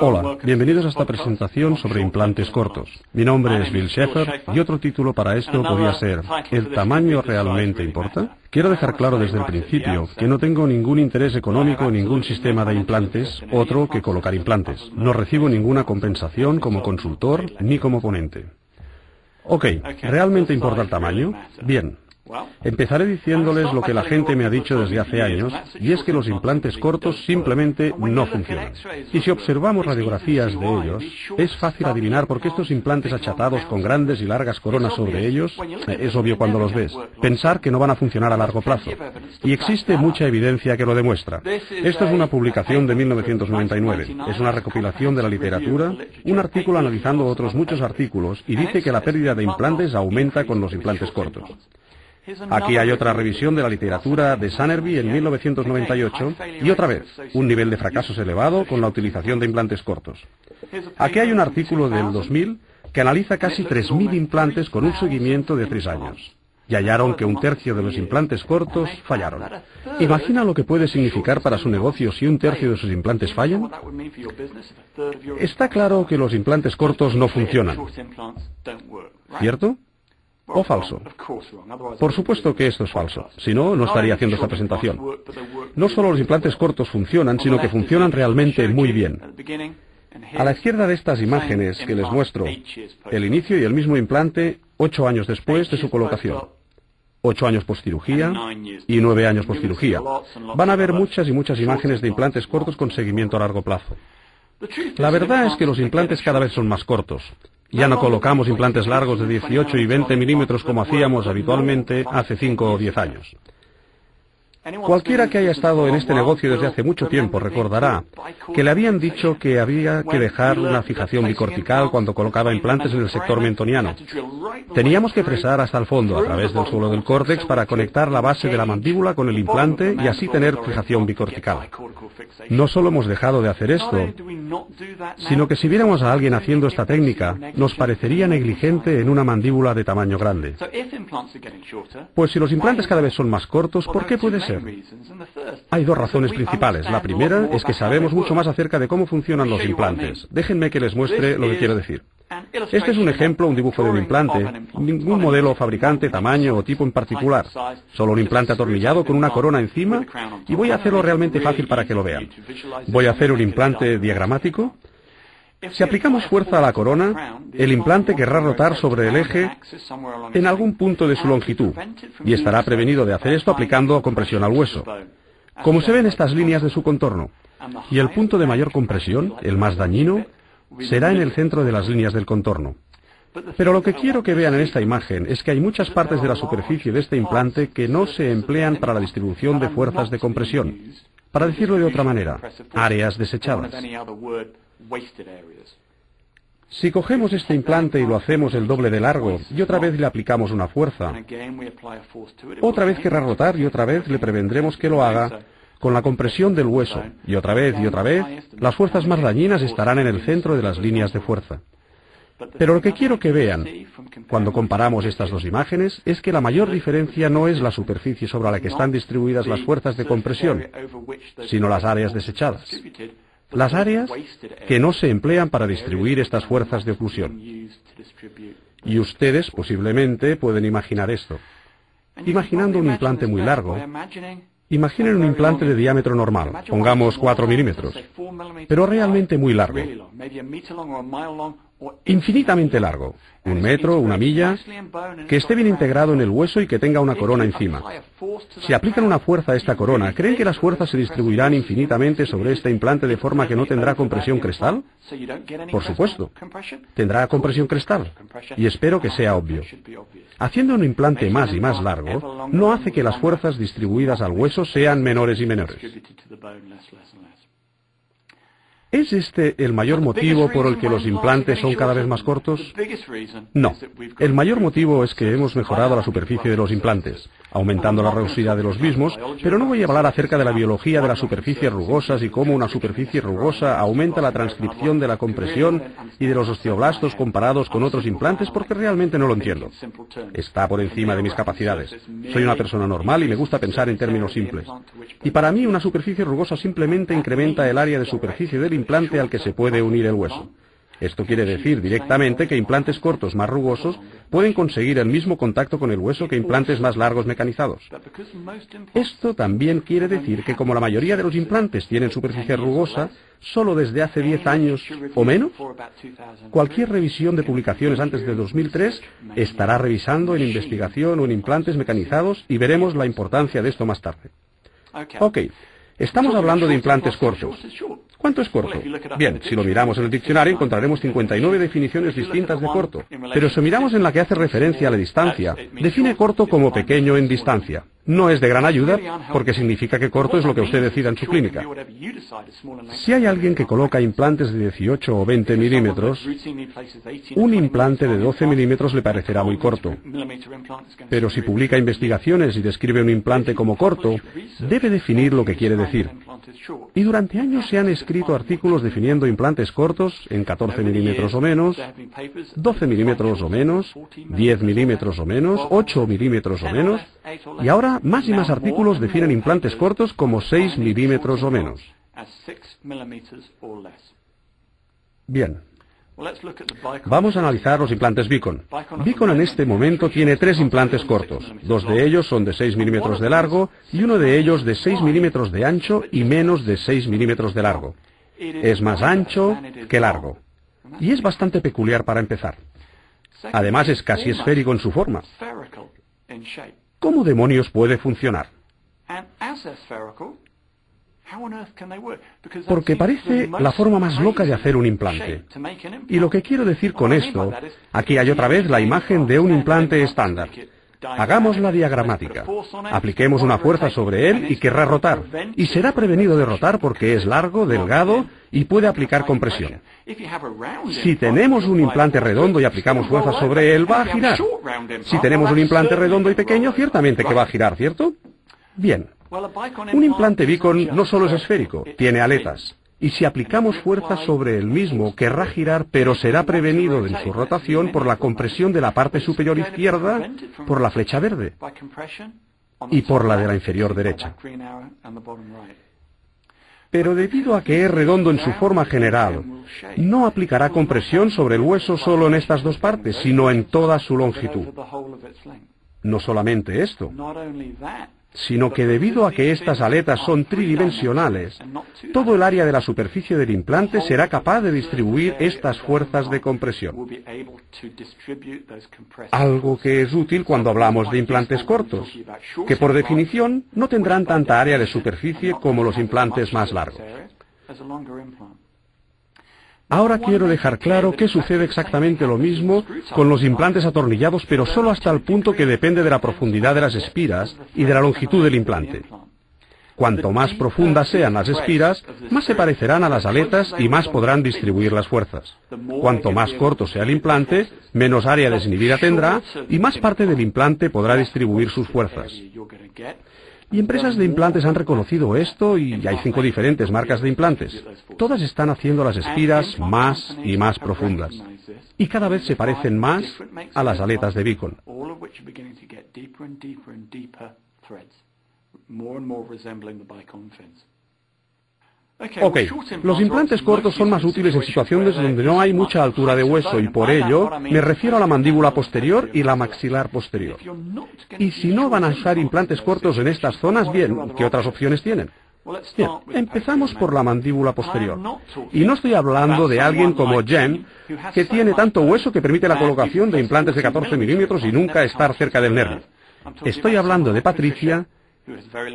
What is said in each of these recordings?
Hola, bienvenidos a esta presentación sobre implantes cortos. Mi nombre es Bill Sheffer y otro título para esto podría ser ¿el tamaño realmente importa? Quiero dejar claro desde el principio que no tengo ningún interés económico en ningún sistema de implantes, otro que colocar implantes. No recibo ninguna compensación como consultor ni como ponente. Ok, ¿realmente importa el tamaño? Bien. Empezaré diciéndoles lo que la gente me ha dicho desde hace años, y es que los implantes cortos simplemente no funcionan. Y si observamos radiografías de ellos, es fácil adivinar por qué estos implantes achatados con grandes y largas coronas sobre ellos, es obvio cuando los ves, pensar que no van a funcionar a largo plazo. Y existe mucha evidencia que lo demuestra. Esto es una publicación de 1999, es una recopilación de la literatura, un artículo analizando otros muchos artículos, y dice que la pérdida de implantes aumenta con los implantes cortos. Aquí hay otra revisión de la literatura de Sanerby en 1998 y otra vez, un nivel de fracasos elevado con la utilización de implantes cortos. Aquí hay un artículo del 2000 que analiza casi 3.000 implantes con un seguimiento de 3 años. Y hallaron que 1/3 de los implantes cortos fallaron. ¿Imagina lo que puede significar para su negocio si 1/3 de sus implantes fallan? Está claro que los implantes cortos no funcionan, ¿cierto? ¿O falso? Por supuesto que esto es falso, si no, no estaría haciendo esta presentación. No solo los implantes cortos funcionan, sino que funcionan realmente muy bien. A la izquierda de estas imágenes que les muestro, el inicio y el mismo implante 8 años después de su colocación. 8 años postcirugía y 9 años postcirugía. Van a ver muchas y muchas imágenes de implantes cortos con seguimiento a largo plazo. La verdad es que los implantes cada vez son más cortos. Ya no colocamos implantes largos de 18 y 20 milímetros como hacíamos habitualmente hace 5 o 10 años. Cualquiera que haya estado en este negocio desde hace mucho tiempo recordará que le habían dicho que había que dejar una fijación bicortical cuando colocaba implantes en el sector mentoniano. Teníamos que fresar hasta el fondo a través del suelo del córtex para conectar la base de la mandíbula con el implante y así tener fijación bicortical. No solo hemos dejado de hacer esto, sino que si viéramos a alguien haciendo esta técnica, nos parecería negligente en una mandíbula de tamaño grande. Pues si los implantes cada vez son más cortos, ¿por qué puede ser? Hay 2 razones principales. La primera es que sabemos mucho más acerca de cómo funcionan los implantes. Déjenme que les muestre lo que quiero decir. Este es un ejemplo, un dibujo de un implante, ningún modelo, fabricante, tamaño o tipo en particular, solo un implante atornillado con una corona encima, y voy a hacerlo realmente fácil para que lo vean. Voy a hacer un implante diagramático. Si aplicamos fuerza a la corona, el implante querrá rotar sobre el eje en algún punto de su longitud, y estará prevenido de hacer esto aplicando compresión al hueso, como se ven estas líneas de su contorno. Y el punto de mayor compresión, el más dañino, será en el centro de las líneas del contorno. Pero lo que quiero que vean en esta imagen es que hay muchas partes de la superficie de este implante que no se emplean para la distribución de fuerzas de compresión. Para decirlo de otra manera, áreas desechadas. Si cogemos este implante y lo hacemos el doble de largo y otra vez le aplicamos una fuerza, otra vez querrá rotar y otra vez le prevendremos que lo haga con la compresión del hueso, y otra vez, las fuerzas más dañinas estarán en el centro de las líneas de fuerza. Pero lo que quiero que vean, cuando comparamos estas 2 imágenes, es que la mayor diferencia no es la superficie sobre la que están distribuidas las fuerzas de compresión, sino las áreas desechadas. Las áreas que no se emplean para distribuir estas fuerzas de oclusión. Y ustedes posiblemente pueden imaginar esto. Imaginando un implante muy largo, imaginen un implante de diámetro normal, pongamos 4 milímetros, pero realmente muy largo, infinitamente largo, 1 metro, 1 milla, que esté bien integrado en el hueso y que tenga una corona encima. Si aplican una fuerza a esta corona, ¿creen que las fuerzas se distribuirán infinitamente sobre este implante de forma que no tendrá compresión crestal? Por supuesto, tendrá compresión crestal, y espero que sea obvio. Haciendo un implante más y más largo, no hace que las fuerzas distribuidas al hueso sean menores y menores. ¿Es este el mayor motivo por el que los implantes son cada vez más cortos? No. El mayor motivo es que hemos mejorado la superficie de los implantes. aumentando la rugosidad de los mismos, pero no voy a hablar acerca de la biología de las superficies rugosas y cómo una superficie rugosa aumenta la transcripción de la compresión y de los osteoblastos comparados con otros implantes, porque realmente no lo entiendo. Está por encima de mis capacidades. Soy una persona normal y me gusta pensar en términos simples. Y para mí una superficie rugosa simplemente incrementa el área de superficie del implante al que se puede unir el hueso. Esto quiere decir directamente que implantes cortos más rugosos pueden conseguir el mismo contacto con el hueso que implantes más largos mecanizados. Esto también quiere decir que como la mayoría de los implantes tienen superficie rugosa, solo desde hace 10 años o menos, cualquier revisión de publicaciones antes de 2003 estará revisando en investigación o en implantes mecanizados y veremos la importancia de esto más tarde. Ok, estamos hablando de implantes cortos. ¿Cuánto es corto? Bien, si lo miramos en el diccionario encontraremos 59 definiciones distintas de corto. Pero si miramos en la que hace referencia a la distancia, define corto como pequeño en distancia. No es de gran ayuda porque significa que corto es lo que usted decida en su clínica. Si hay alguien que coloca implantes de 18 o 20 milímetros, un implante de 12 milímetros le parecerá muy corto. Pero si publica investigaciones y describe un implante como corto, debe definir lo que quiere decir. Y durante años se han escrito artículos definiendo implantes cortos en 14 milímetros o menos, 12 milímetros o menos, 10 milímetros o menos, 8 milímetros o menos, y ahora más y más artículos definen implantes cortos como 6 milímetros o menos. Bien. Vamos a analizar los implantes Vicon. Vicon en este momento tiene 3 implantes cortos. 2 de ellos son de 6 milímetros de largo y uno de ellos de 6 milímetros de ancho y menos de 6 milímetros de largo. Es más ancho que largo. Y es bastante peculiar para empezar. Además es casi esférico en su forma. ¿Cómo demonios puede funcionar? Porque parece la forma más loca de hacer un implante. Y lo que quiero decir con esto, aquí hay otra vez la imagen de un implante estándar. Hagamos la diagramática. Apliquemos una fuerza sobre él y querrá rotar. Y será prevenido de rotar porque es largo, delgado y puede aplicar compresión. Si tenemos un implante redondo y aplicamos fuerza sobre él, va a girar. Si tenemos un implante redondo y pequeño, ciertamente que va a girar, ¿cierto? Bien. Un implante Vicon no solo es esférico, tiene aletas. Y si aplicamos fuerza sobre el mismo, querrá girar, pero será prevenido en su rotación por la compresión de la parte superior izquierda, por la flecha verde, y por la de la inferior derecha. Pero debido a que es redondo en su forma general, no aplicará compresión sobre el hueso solo en estas dos partes, sino en toda su longitud. No solamente esto, sino que debido a que estas aletas son tridimensionales, todo el área de la superficie del implante será capaz de distribuir estas fuerzas de compresión. Algo que es útil cuando hablamos de implantes cortos, que por definición no tendrán tanta área de superficie como los implantes más largos. Ahora quiero dejar claro que sucede exactamente lo mismo con los implantes atornillados, pero solo hasta el punto que depende de la profundidad de las espiras y de la longitud del implante. Cuanto más profundas sean las espiras, más se parecerán a las aletas y más podrán distribuir las fuerzas. Cuanto más corto sea el implante, menos área desinhibida tendrá y más parte del implante podrá distribuir sus fuerzas. Y empresas de implantes han reconocido esto y hay 5 diferentes marcas de implantes. Todas están haciendo las espiras más y más profundas. Y cada vez se parecen más a las aletas de Vicon. Ok, los implantes cortos son más útiles en situaciones donde no hay mucha altura de hueso y por ello me refiero a la mandíbula posterior y la maxilar posterior. Y si no van a usar implantes cortos en estas zonas, bien, ¿qué otras opciones tienen? Bien, empezamos por la mandíbula posterior. Y no estoy hablando de alguien como Jen, que tiene tanto hueso que permite la colocación de implantes de 14 milímetros y nunca estar cerca del nervio. Estoy hablando de Patricia,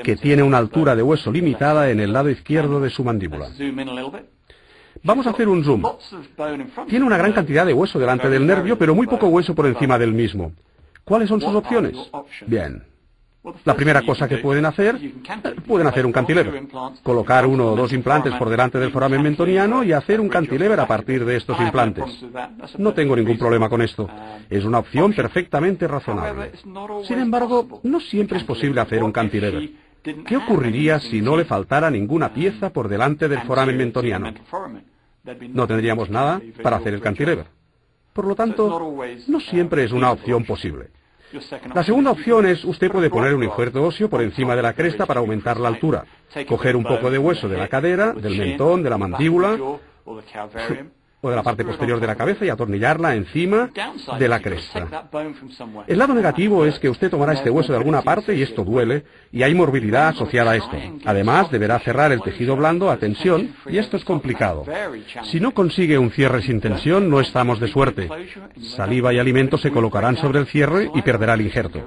que tiene una altura de hueso limitada en el lado izquierdo de su mandíbula. Vamos a hacer un zoom. Tiene una gran cantidad de hueso delante del nervio, pero muy poco hueso por encima del mismo. ¿Cuáles son sus opciones? Bien. La primera cosa que pueden hacer un cantilever. Colocar 1 o 2 implantes por delante del foramen mentoniano y hacer un cantilever a partir de estos implantes. No tengo ningún problema con esto. Es una opción perfectamente razonable. Sin embargo, no siempre es posible hacer un cantilever. ¿Qué ocurriría si no le faltara ninguna pieza por delante del foramen mentoniano? No tendríamos nada para hacer el cantilever. Por lo tanto, no siempre es una opción posible. La segunda opción es, usted puede poner un injerto óseo por encima de la cresta para aumentar la altura. Coger un poco de hueso de la cadera, del mentón, de la mandíbula o de la parte posterior de la cabeza y atornillarla encima de la cresta. El lado negativo es que usted tomará este hueso de alguna parte y esto duele, y hay morbilidad asociada a esto. Además, deberá cerrar el tejido blando a tensión, y esto es complicado. Si no consigue un cierre sin tensión, no estamos de suerte. Saliva y alimentos se colocarán sobre el cierre y perderá el injerto.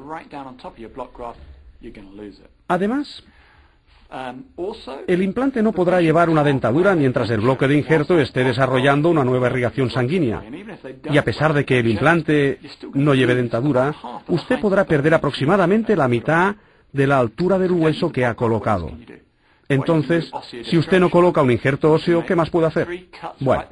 Además, el implante no podrá llevar una dentadura mientras el bloque de injerto esté desarrollando una nueva irrigación sanguínea. Y a pesar de que el implante no lleve dentadura, usted podrá perder aproximadamente la mitad de la altura del hueso que ha colocado. Entonces, si usted no coloca un injerto óseo, ¿qué más puede hacer? Bueno,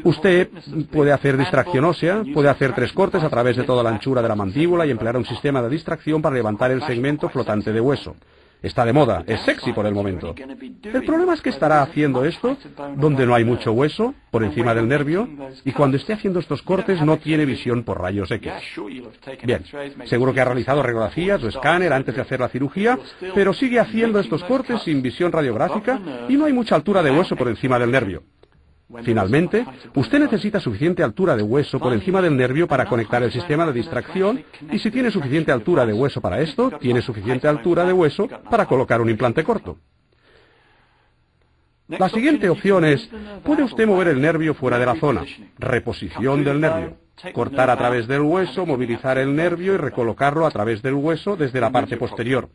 usted puede hacer distracción ósea, puede hacer 3 cortes a través de toda la anchura de la mandíbula y emplear un sistema de distracción para levantar el segmento flotante de hueso. Está de moda, es sexy por el momento. El problema es que estará haciendo esto donde no hay mucho hueso, por encima del nervio, y cuando esté haciendo estos cortes no tiene visión por rayos X. Bien, seguro que ha realizado radiografías o escáner antes de hacer la cirugía, pero sigue haciendo estos cortes sin visión radiográfica y no hay mucha altura de hueso por encima del nervio. Finalmente, usted necesita suficiente altura de hueso por encima del nervio para conectar el sistema de distracción, y si tiene suficiente altura de hueso para esto, tiene suficiente altura de hueso para colocar un implante corto. La siguiente opción es, puede usted mover el nervio fuera de la zona, reposición del nervio, cortar a través del hueso, movilizar el nervio y recolocarlo a través del hueso desde la parte posterior.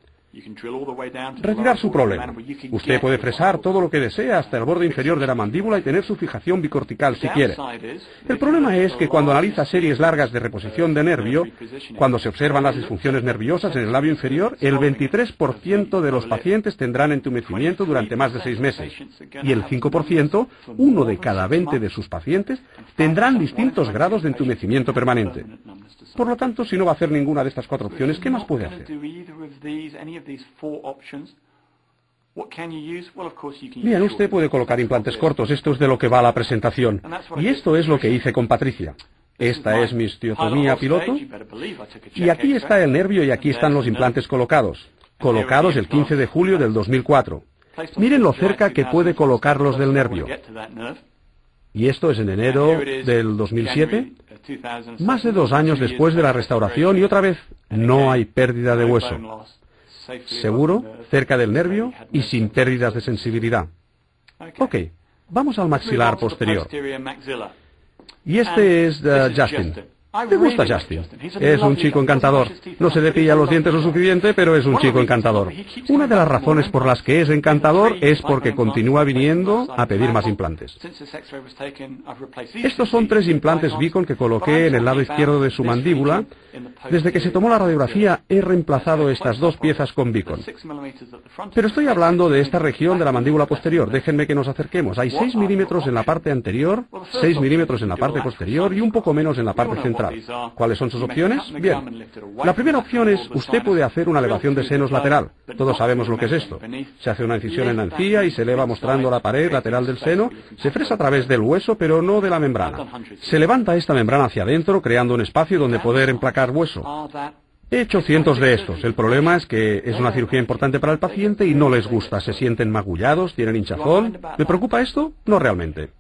Retirar su problema. Usted puede fresar todo lo que desea hasta el borde inferior de la mandíbula y tener su fijación bicortical si quiere. El problema es que cuando analiza series largas de reposición de nervio, cuando se observan las disfunciones nerviosas en el labio inferior, el 23% de los pacientes tendrán entumecimiento durante más de 6 meses. Y el 5%, 1 de cada 20 de sus pacientes, tendrán distintos grados de entumecimiento permanente. Por lo tanto, si no va a hacer ninguna de estas 4 opciones, ¿qué más puede hacer? Bien, usted puede colocar implantes cortos, esto es de lo que va la presentación. Y esto es lo que hice con Patricia. Esta es mi osteotomía piloto, y aquí está el nervio y aquí están los implantes colocados. Colocados el 15 de julio del 2004. Miren lo cerca que puede colocarlos del nervio. Y esto es en enero del 2007, más de 2 años después de la restauración, y otra vez no hay pérdida de hueso. Seguro, cerca del nervio y sin pérdidas de sensibilidad. Ok, vamos al maxilar posterior. Y este es Justin. Me gusta Justin. Es un chico encantador. No se depilla los dientes lo suficiente, pero es un chico encantador. Una de las razones por las que es encantador es porque continúa viniendo a pedir más implantes. Estos son 3 implantes Beacon que coloqué en el lado izquierdo de su mandíbula. Desde que se tomó la radiografía he reemplazado estas 2 piezas con Beacon. Pero estoy hablando de esta región de la mandíbula posterior. Déjenme que nos acerquemos. Hay 6 milímetros en la parte anterior, 6 milímetros en la parte posterior y un poco menos en la parte central. ¿Cuáles son sus opciones? Bien, la primera opción es, usted puede hacer una elevación de senos lateral. Todos sabemos lo que es esto. Se hace una incisión en la encía y se eleva mostrando la pared lateral del seno. Se fresa a través del hueso, pero no de la membrana. Se levanta esta membrana hacia adentro, creando un espacio donde poder emplacar hueso. He hecho cientos de estos. El problema es que es una cirugía importante para el paciente y no les gusta. Se sienten magullados, tienen hinchazón. ¿Me preocupa esto? No realmente.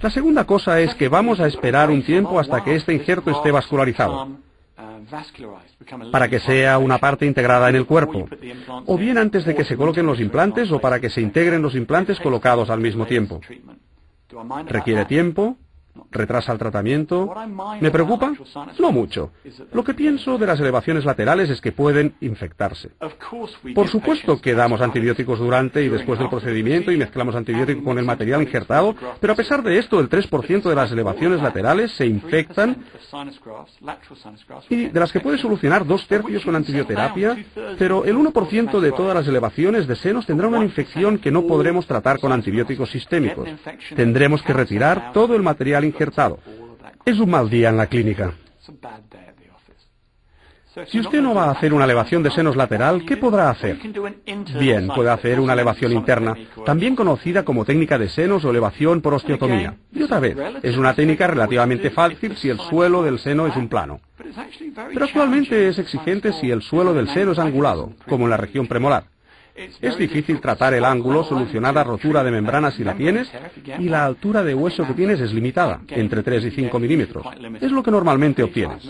La segunda cosa es que vamos a esperar un tiempo hasta que este injerto esté vascularizado, para que sea una parte integrada en el cuerpo, o bien antes de que se coloquen los implantes o para que se integren los implantes colocados al mismo tiempo. Requiere tiempo, ¿Retrasa el tratamiento? ¿Me preocupa? No mucho. Lo que pienso de las elevaciones laterales es que pueden infectarse. Por supuesto que damos antibióticos durante y después del procedimiento y mezclamos antibiótico con el material injertado, pero a pesar de esto, el 3% de las elevaciones laterales se infectan y de las que puede solucionar 2/3 con antibioterapia, pero el 1% de todas las elevaciones de senos tendrá una infección que no podremos tratar con antibióticos sistémicos. Tendremos que retirar todo el material injertado. Es un mal día en la clínica. Si usted no va a hacer una elevación de senos lateral, ¿qué podrá hacer? Bien, puede hacer una elevación interna, también conocida como técnica de senos o elevación por osteotomía. Y otra vez, es una técnica relativamente fácil si el suelo del seno es un plano. Pero actualmente es exigente si el suelo del seno es angulado, como en la región premolar. Es difícil tratar el ángulo, solucionar la rotura de membrana si la tienes, y la altura de hueso que tienes es limitada, entre 3 y 5 milímetros. Es lo que normalmente obtienes.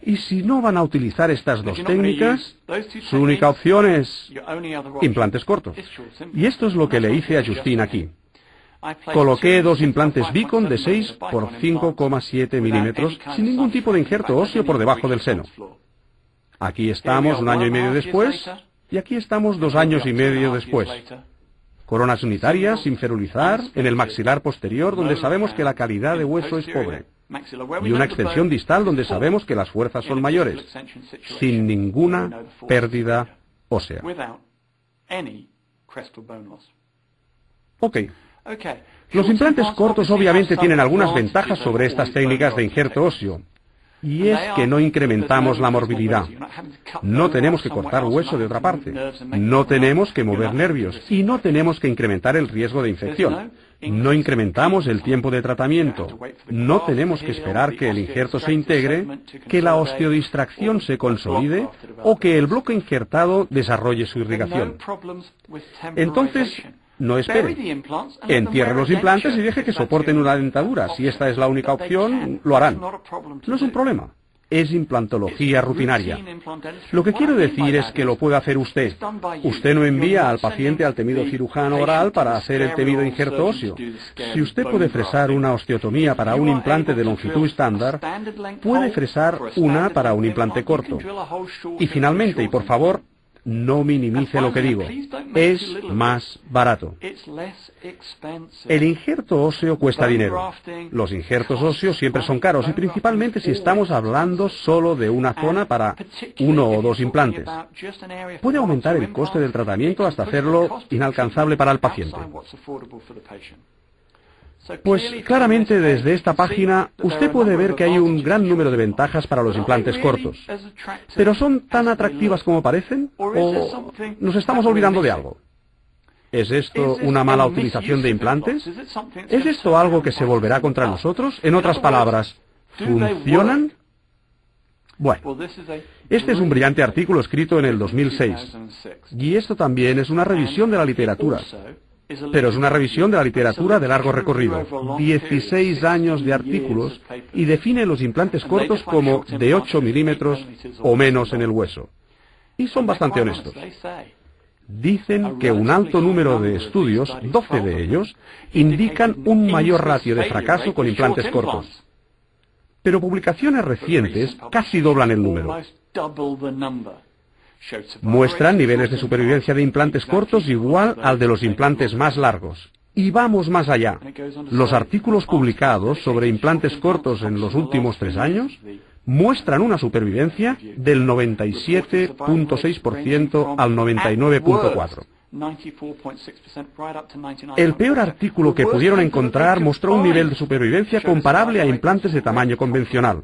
Y si no van a utilizar estas dos técnicas, su única opción es implantes cortos. Y esto es lo que le hice a Justine aquí. Coloqué dos implantes Beacon de 6 por 5,7 milímetros sin ningún tipo de injerto óseo por debajo del seno. Aquí estamos 1 año y medio después, y aquí estamos 2 años y medio después. Coronas unitarias, sin ferulizar, en el maxilar posterior, donde sabemos que la calidad de hueso es pobre. Y una extensión distal donde sabemos que las fuerzas son mayores, sin ninguna pérdida ósea. Ok. Los implantes cortos obviamente tienen algunas ventajas sobre estas técnicas de injerto óseo. Y es que no incrementamos la morbilidad. No tenemos que cortar hueso de otra parte. No tenemos que mover nervios. Y no tenemos que incrementar el riesgo de infección. No incrementamos el tiempo de tratamiento. No tenemos que esperar que el injerto se integre, que la osteodistracción se consolide o que el bloque injertado desarrolle su irrigación. Entonces, no espere. Entierre los implantes y deje que soporten una dentadura. Si esta es la única opción, lo harán. No es un problema. Es implantología rutinaria. Lo que quiero decir es que lo puede hacer usted. Usted no envía al paciente al temido cirujano oral para hacer el temido injerto óseo. Si usted puede fresar una osteotomía para un implante de longitud estándar, puede fresar una para un implante corto. Y finalmente, y por favor, no minimice lo que digo. Es más barato. El injerto óseo cuesta dinero. Los injertos óseos siempre son caros y principalmente si estamos hablando solo de una zona para 1 o 2 implantes. Puede aumentar el coste del tratamiento hasta hacerlo inalcanzable para el paciente. Pues claramente desde esta página usted puede ver que hay un gran número de ventajas para los implantes cortos. ¿Pero son tan atractivas como parecen? ¿O nos estamos olvidando de algo? ¿Es esto una mala utilización de implantes? ¿Es esto algo que se volverá contra nosotros? En otras palabras, ¿funcionan? Bueno, este es un brillante artículo escrito en el 2006. Y esto también es una revisión de la literatura. Pero es una revisión de la literatura de largo recorrido, 16 años de artículos, y define los implantes cortos como de 8 milímetros o menos en el hueso. Y son bastante honestos. Dicen que un alto número de estudios, 12 de ellos, indican un mayor ratio de fracaso con implantes cortos. Pero publicaciones recientes casi doblan el número. Muestran niveles de supervivencia de implantes cortos igual al de los implantes más largos. Y vamos más allá. Los artículos publicados sobre implantes cortos en los últimos 3 años muestran una supervivencia del 97.6% al 99.4%. El peor artículo que pudieron encontrar mostró un nivel de supervivencia comparable a implantes de tamaño convencional.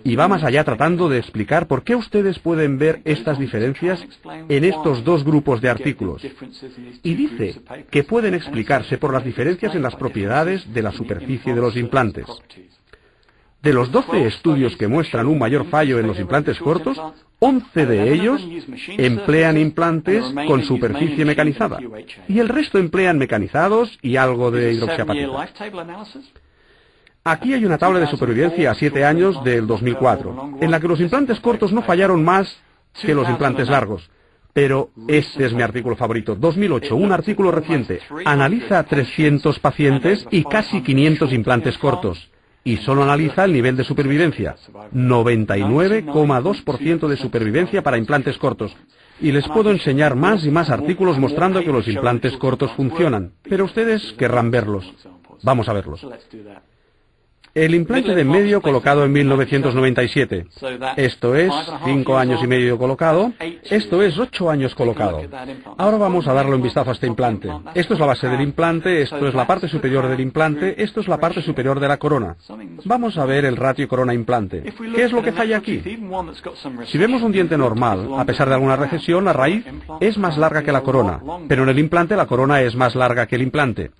Y va más allá tratando de explicar por qué ustedes pueden ver estas diferencias en estos dos grupos de artículos. Y dice que pueden explicarse por las diferencias en las propiedades de la superficie de los implantes. De los 12 estudios que muestran un mayor fallo en los implantes cortos, 11 de ellos emplean implantes con superficie mecanizada, y el resto emplean mecanizados y algo de hidroxiapatita. Aquí hay una tabla de supervivencia a 7 años del 2004, en la que los implantes cortos no fallaron más que los implantes largos. Pero este es mi artículo favorito. 2008, un artículo reciente. Analiza a 300 pacientes y casi 500 implantes cortos. Y solo analiza el nivel de supervivencia. 99,2% de supervivencia para implantes cortos. Y les puedo enseñar más y más artículos mostrando que los implantes cortos funcionan. Pero ustedes querrán verlos. Vamos a verlos. El implante de medio colocado en 1997. Esto es 5 años y medio colocado. Esto es 8 años colocado. Ahora vamos a darle un vistazo a este implante. Esto es la base del implante, esto es la parte superior del implante, esto es la parte superior de la corona. Vamos a ver el ratio corona-implante. ¿Qué es lo que falla aquí? Si vemos un diente normal, a pesar de alguna recesión, la raíz es más larga que la corona, pero en el implante la corona es más larga que el implante.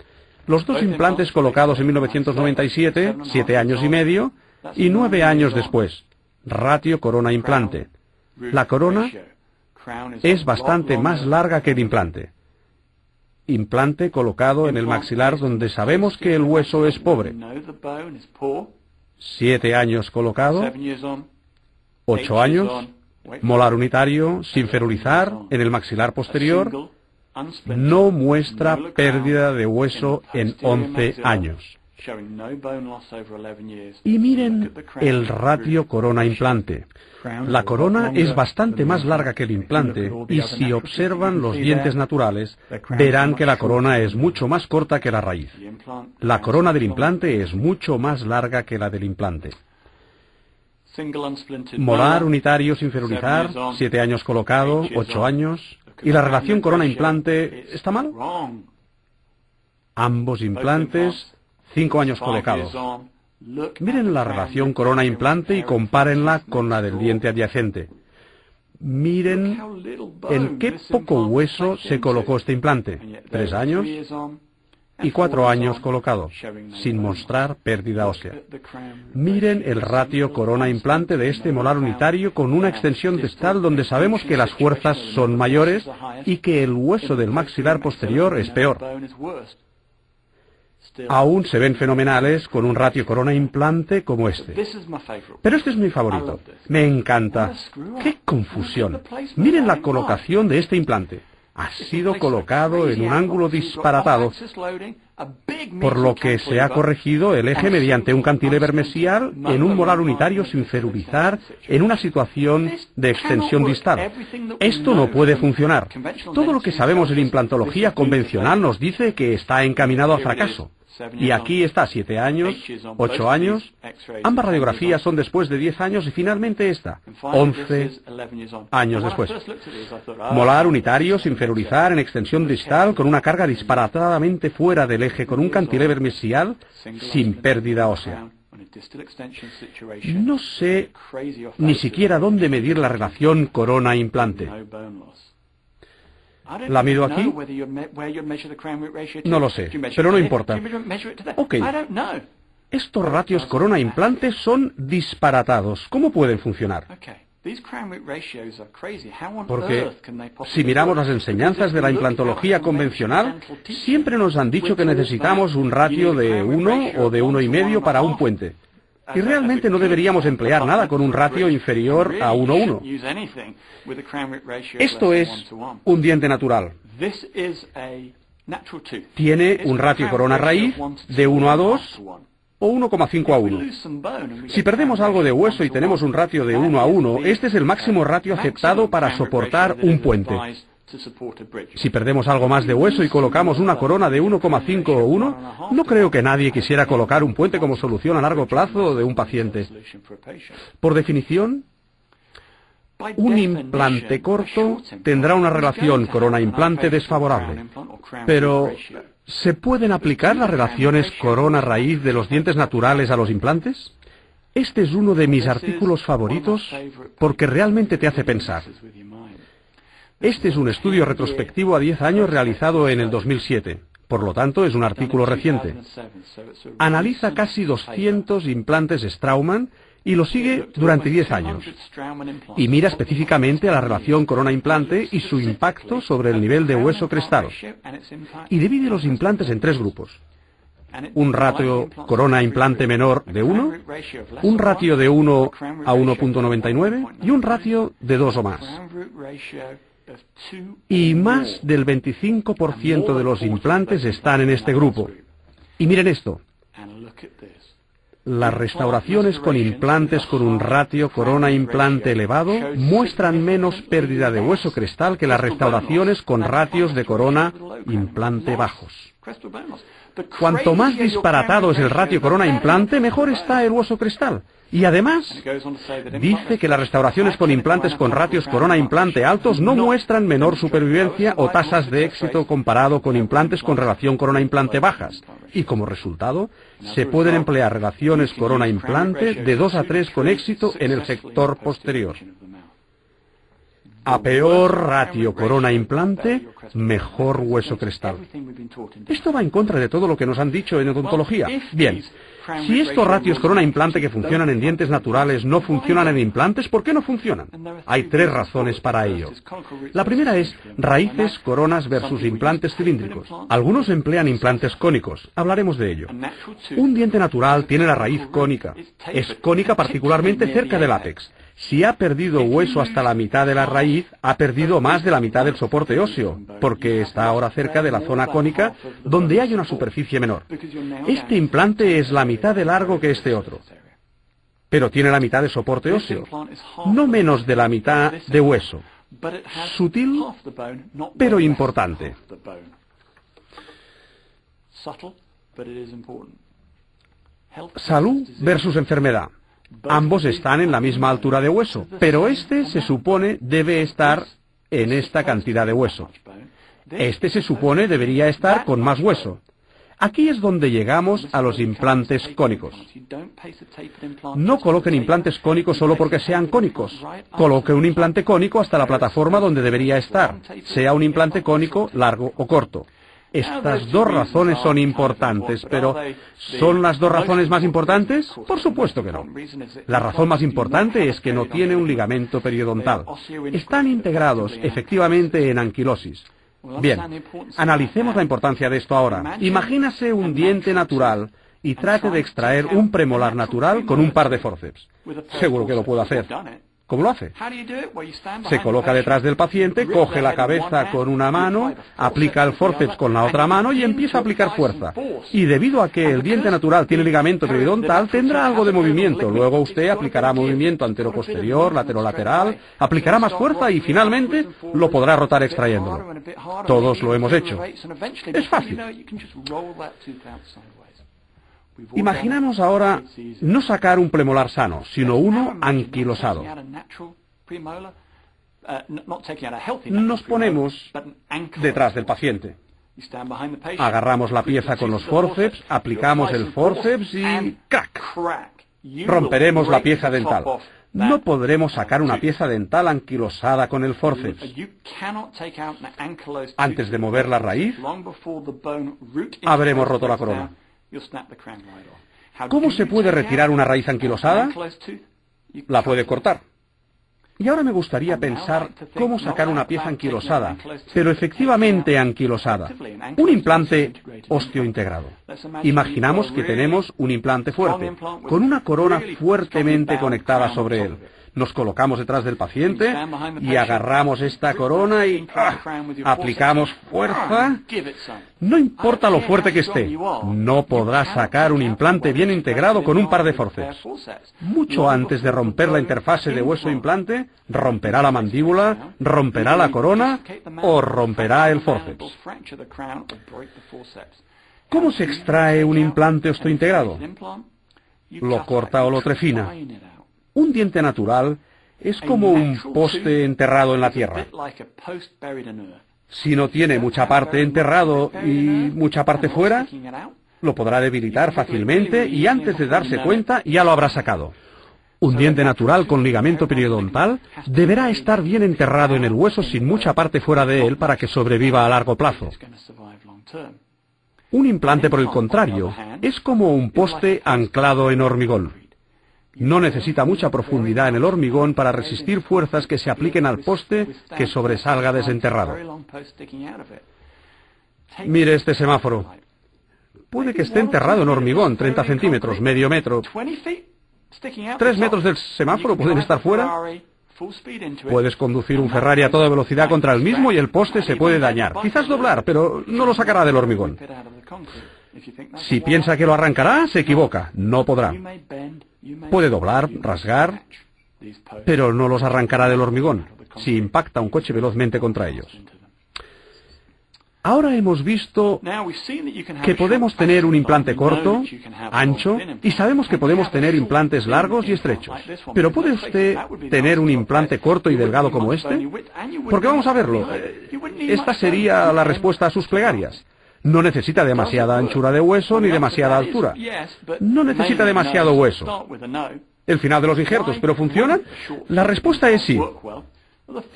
Los dos implantes colocados en 1997, 7 años y medio, y 9 años después. Ratio corona-implante. La corona es bastante más larga que el implante. Implante colocado en el maxilar donde sabemos que el hueso es pobre. 7 años colocado, 8 años, molar unitario, sin ferulizar, en el maxilar posterior. No muestra pérdida de hueso en 11 años. Y miren el ratio corona-implante. La corona es bastante más larga que el implante, y si observan los dientes naturales, verán que la corona es mucho más corta que la raíz. La corona del implante es mucho más larga que la del implante. Molar unitario sin ferulizar, 7 años colocado, 8 años. ¿Y la relación corona-implante está mal? Ambos implantes, 5 años colocados. Miren la relación corona-implante y compárenla con la del diente adyacente. Miren en qué poco hueso se colocó este implante. 3 años y 4 años colocado, sin mostrar pérdida ósea. Miren el ratio corona-implante de este molar unitario con una extensión distal donde sabemos que las fuerzas son mayores y que el hueso del maxilar posterior es peor. Aún se ven fenomenales con un ratio corona-implante como este. Pero este es mi favorito. Me encanta. ¡Qué confusión! Miren la colocación de este implante. Ha sido colocado en un ángulo disparatado, por lo que se ha corregido el eje mediante un cantilever mesial en un molar unitario sin ferulizar en una situación de extensión distal. Esto no puede funcionar. Todo lo que sabemos en implantología convencional nos dice que está encaminado a fracaso. Y aquí está 7 años, 8 años, ambas radiografías son después de 10 años y finalmente esta, 11 años después. Molar unitario sin ferulizar en extensión distal con una carga disparatadamente fuera del eje con un cantilever mesial sin pérdida ósea. No sé ni siquiera dónde medir la relación corona-implante. ¿La mido aquí? No lo sé, pero no importa. Ok. Estos ratios corona-implante son disparatados. ¿Cómo pueden funcionar? Porque si miramos las enseñanzas de la implantología convencional, siempre nos han dicho que necesitamos un ratio de 1 o de 1,5 para un puente. Y realmente no deberíamos emplear nada con un ratio inferior a 1:1. Esto es un diente natural. Tiene un ratio corona-raíz de 1:2 o 1,5:1. Si perdemos algo de hueso y tenemos un ratio de 1:1, este es el máximo ratio aceptado para soportar un puente. Si perdemos algo más de hueso y colocamos una corona de 1,5 o 1, no creo que nadie quisiera colocar un puente como solución a largo plazo de un paciente. Por definición, un implante corto tendrá una relación corona-implante desfavorable. Pero, ¿se pueden aplicar las relaciones corona-raíz de los dientes naturales a los implantes? Este es uno de mis artículos favoritos porque realmente te hace pensar. Este es un estudio retrospectivo a 10 años realizado en el 2007. Por lo tanto, es un artículo reciente. Analiza casi 200 implantes Straumann y lo sigue durante 10 años. Y mira específicamente a la relación corona-implante y su impacto sobre el nivel de hueso crestal. Y divide los implantes en 3 grupos. Un ratio corona-implante menor de 1, un ratio de 1 a 1,99 y un ratio de 2 o más. Y más del 25% de los implantes están en este grupo. Y miren esto. Las restauraciones con implantes con un ratio corona-implante elevado muestran menos pérdida de hueso crestal que las restauraciones con ratios de corona-implante bajos. Cuanto más disparatado es el ratio corona-implante, mejor está el hueso crestal. Y además, dice que las restauraciones con implantes con ratios corona-implante altos no muestran menor supervivencia o tasas de éxito comparado con implantes con relación corona-implante bajas. Y como resultado, se pueden emplear relaciones corona-implante de 2 a 3 con éxito en el sector posterior. A peor ratio corona-implante, mejor hueso crestal. Esto va en contra de todo lo que nos han dicho en odontología. Bien, si estos ratios corona-implante que funcionan en dientes naturales no funcionan en implantes, ¿por qué no funcionan? Hay 3 razones para ello. La primera es raíces, coronas versus implantes cilíndricos. Algunos emplean implantes cónicos. Hablaremos de ello. Un diente natural tiene la raíz cónica. Es cónica particularmente cerca del ápex. Si ha perdido hueso hasta la mitad de la raíz, ha perdido más de la mitad del soporte óseo, porque está ahora cerca de la zona cónica, donde hay una superficie menor. Este implante es la mitad de largo que este otro, pero tiene la mitad de soporte óseo, no menos de la mitad de hueso. Sutil, pero importante. Salud versus enfermedad. Ambos están en la misma altura de hueso, pero este se supone debe estar en esta cantidad de hueso. Este se supone debería estar con más hueso. Aquí es donde llegamos a los implantes cónicos. No coloquen implantes cónicos solo porque sean cónicos. Coloque un implante cónico hasta la plataforma donde debería estar, sea un implante cónico largo o corto. Estas 2 razones son importantes, pero ¿son las 2 razones más importantes? Por supuesto que no. La razón más importante es que no tiene un ligamento periodontal. Están integrados efectivamente en anquilosis. Bien, analicemos la importancia de esto ahora. Imagínase un diente natural y trate de extraer un premolar natural con un par de forceps. Seguro que lo puedo hacer. ¿Cómo lo hace? Se coloca detrás del paciente, coge la cabeza con una mano, aplica el forceps con la otra mano y empieza a aplicar fuerza. Y debido a que el diente natural tiene ligamento periodontal, tendrá algo de movimiento. Luego usted aplicará movimiento antero-posterior, latero-lateral, aplicará más fuerza y finalmente lo podrá rotar extrayéndolo. Todos lo hemos hecho. Es fácil. Imaginamos ahora no sacar un premolar sano, sino uno anquilosado. Nos ponemos detrás del paciente. Agarramos la pieza con los forceps, aplicamos el forceps y ¡crack! Romperemos la pieza dental. No podremos sacar una pieza dental anquilosada con el forceps. Antes de mover la raíz, habremos roto la corona. ¿Cómo se puede retirar una raíz anquilosada? La puede cortar. Y ahora me gustaría pensar cómo sacar una pieza anquilosada, pero efectivamente anquilosada. Un implante osteointegrado. Imaginamos que tenemos un implante fuerte, con una corona fuertemente conectada sobre él. Nos colocamos detrás del paciente y agarramos esta corona y aplicamos fuerza. No importa lo fuerte que esté, no podrá sacar un implante bien integrado con un par de forceps. Mucho antes de romper la interfase de hueso-implante, romperá la mandíbula, romperá la corona o romperá el forceps. ¿Cómo se extrae un implante osteointegrado? Lo corta o lo trefina. Un diente natural es como un poste enterrado en la tierra. Si no tiene mucha parte enterrado y mucha parte fuera, lo podrá debilitar fácilmente y antes de darse cuenta ya lo habrá sacado. Un diente natural con ligamento periodontal deberá estar bien enterrado en el hueso sin mucha parte fuera de él para que sobreviva a largo plazo. Un implante, por el contrario, es como un poste anclado en hormigón. No necesita mucha profundidad en el hormigón para resistir fuerzas que se apliquen al poste que sobresalga desenterrado. Mire este semáforo. Puede que esté enterrado en hormigón, 30 centímetros, medio metro. 3 metros del semáforo pueden estar fuera. Puedes conducir un Ferrari a toda velocidad contra el mismo y el poste se puede dañar. Quizás doblar, pero no lo sacará del hormigón. Si piensa que lo arrancará, se equivoca. No podrá. Puede doblar, rasgar, pero no los arrancará del hormigón si impacta un coche velozmente contra ellos. Ahora hemos visto que podemos tener un implante corto, ancho, y sabemos que podemos tener implantes largos y estrechos. Pero ¿puede usted tener un implante corto y delgado como este? Porque vamos a verlo. Esta sería la respuesta a sus plegarias. No necesita demasiada anchura de hueso ni demasiada altura. No necesita demasiado hueso. El final de los injertos, ¿pero funcionan? La respuesta es sí.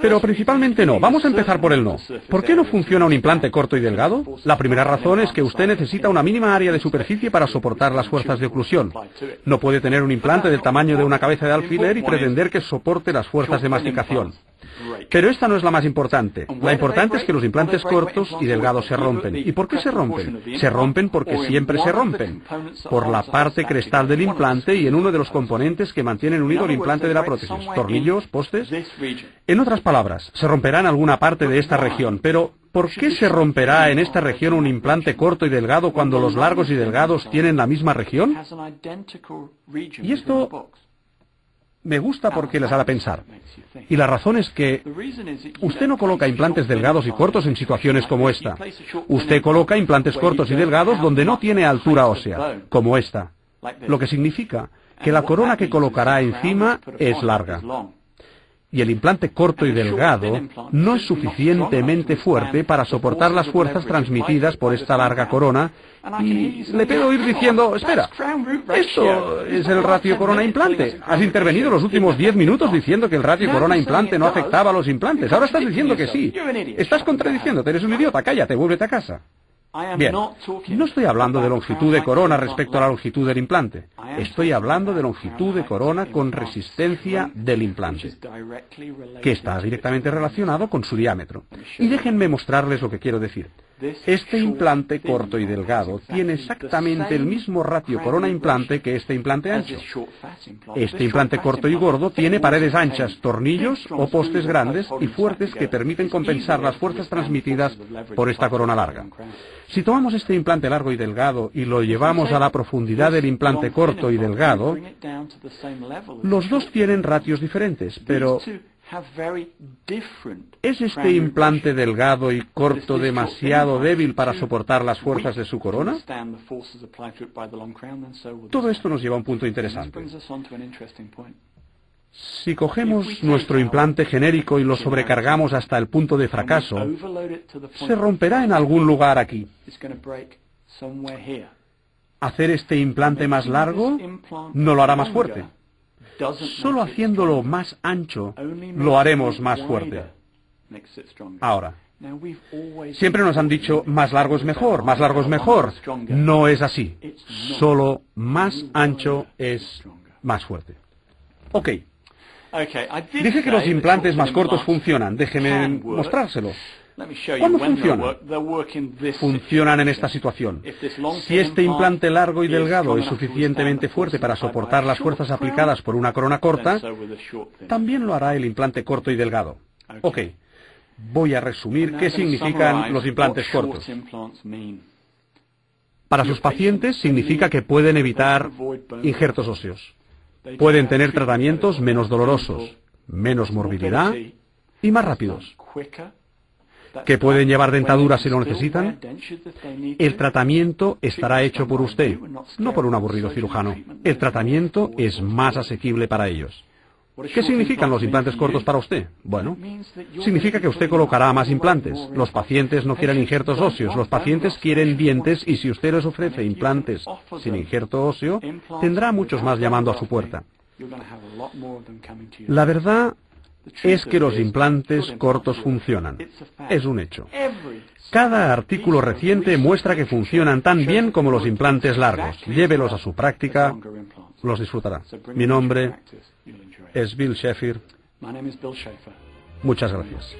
Pero principalmente no. Vamos a empezar por el no. ¿Por qué no funciona un implante corto y delgado? La primera razón es que usted necesita una mínima área de superficie para soportar las fuerzas de oclusión. No puede tener un implante del tamaño de una cabeza de alfiler y pretender que soporte las fuerzas de masticación. Pero esta no es la más importante. La importante es que los implantes cortos y delgados se rompen. ¿Y por qué se rompen? Se rompen porque siempre se rompen. Por la parte crestal del implante y en uno de los componentes que mantienen unido el implante de la prótesis. Tornillos, postes. En otras palabras, se romperá en alguna parte de esta región. Pero, ¿por qué se romperá en esta región un implante corto y delgado cuando los largos y delgados tienen la misma región? Y esto me gusta porque les hará pensar. Y la razón es que usted no coloca implantes delgados y cortos en situaciones como esta. Usted coloca implantes cortos y delgados donde no tiene altura ósea, como esta. Lo que significa que la corona que colocará encima es larga. Y el implante corto y delgado no es suficientemente fuerte para soportar las fuerzas transmitidas por esta larga corona. Y le puedo ir diciendo, espera, esto es el ratio corona-implante. Has intervenido los últimos 10 minutos diciendo que el ratio corona-implante no afectaba a los implantes. Ahora estás diciendo que sí. Estás contradiciéndote, eres un idiota, cállate, vuélvete a casa. Bien, no estoy hablando de longitud de corona respecto a la longitud del implante. Estoy hablando de longitud de corona con resistencia del implante, que está directamente relacionado con su diámetro. Y déjenme mostrarles lo que quiero decir. Este implante corto y delgado tiene exactamente el mismo ratio corona-implante que este implante ancho. Este implante corto y gordo tiene paredes anchas, tornillos o postes grandes y fuertes que permiten compensar las fuerzas transmitidas por esta corona larga. Si tomamos este implante largo y delgado y lo llevamos a la profundidad del implante corto y delgado, los dos tienen ratios diferentes, pero ¿es este implante delgado y corto demasiado débil para soportar las fuerzas de su corona? Todo esto nos lleva a un punto interesante. Si cogemos nuestro implante genérico y lo sobrecargamos hasta el punto de fracaso, se romperá en algún lugar aquí. Hacer este implante más largo no lo hará más fuerte. Solo haciéndolo más ancho lo haremos más fuerte. Ahora, siempre nos han dicho más largo es mejor, más largo es mejor. No es así. Solo más ancho es más fuerte. Ok. Dije que los implantes más cortos funcionan. Déjeme mostrárselos. ¿Cuándo funcionan? Funcionan en esta situación. Si este implante largo y delgado es suficientemente fuerte para soportar las fuerzas aplicadas por una corona corta, también lo hará el implante corto y delgado. Ok. Voy a resumir qué significan los implantes cortos. Para sus pacientes significa que pueden evitar injertos óseos. Pueden tener tratamientos menos dolorosos, menos morbilidad y más rápidos. ¿Que pueden llevar dentaduras si lo necesitan? El tratamiento estará hecho por usted, no por un aburrido cirujano. El tratamiento es más asequible para ellos. ¿Qué significan los implantes cortos para usted? Bueno, significa que usted colocará más implantes. Los pacientes no quieren injertos óseos, los pacientes quieren dientes y si usted les ofrece implantes sin injerto óseo, tendrá muchos más llamando a su puerta. La verdad es que los implantes cortos funcionan. Es un hecho. Cada artículo reciente muestra que funcionan tan bien como los implantes largos. Llévelos a su práctica, los disfrutará. Mi nombre es Bill Sheffer. Muchas gracias.